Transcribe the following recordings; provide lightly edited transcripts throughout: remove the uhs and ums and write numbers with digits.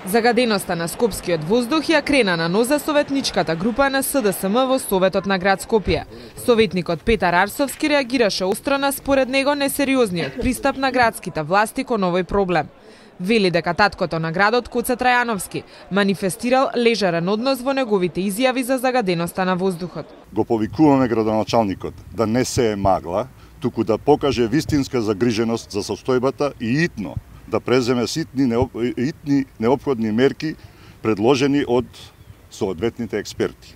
Загаденоста на скопскиот воздух ја крена на ноза советничката група на СДСМ во Советот на град Скопје. Советникот Петар Арсовски реагираше остро на според него несериозниот пристап на градските власти кон овој проблем. Вели дека таткото на градот Коце Трајановски манифестирал лежерен однос во неговите изјави за загаденоста на воздухот. Го повикуваме градоначалникот да не се е магла, туку да покаже вистинска загриженост за состојбата и итно да преземе итни неопходни мерки предложени од соодветните експерти.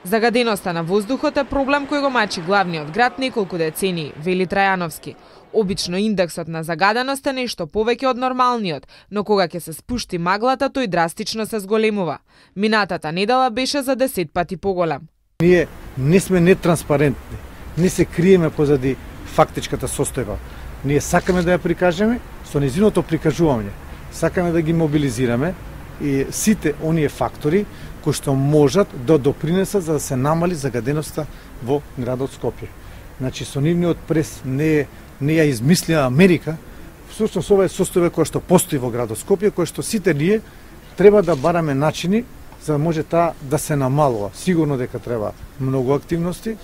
Загаденоста на воздухот е проблем кој го мачи главниот град неколку децении, вели Трајановски. Обично индексот на загаденост е нешто повеќе од нормалниот, но кога ќе се спушти маглата, тој драстично се зголемува. Минатата недела беше за 10 пати поголем. Ние не сме нетранспарентни, не се криеме позади фактичката состојба. Ние сакаме да ја прикажеме, со незиното прикажување, сакаме да ги мобилизираме и сите оние фактори кои што можат да допринесат за да се намали загаденоста во градот Скопје. Значи, со нивниот прес не ја измислила Америка, всушност ова е состојба која што постои во градот Скопје, која што сите ние треба да бараме начини за да може таа да се намалува. Сигурно дека треба многу активности,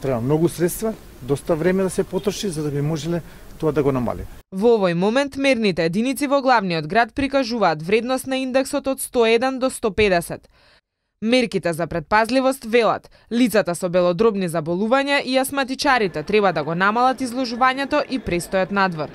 треба многу средства, доста време да се потроши за да би можеле тоа да го намали. Во овој момент мерните единици во главниот град прикажуваат вредност на индексот од 101 до 150. Мерките за предпазливост велат, лицата со белодробни заболувања и астматичарите треба да го намалат изложувањето и престојот надвор.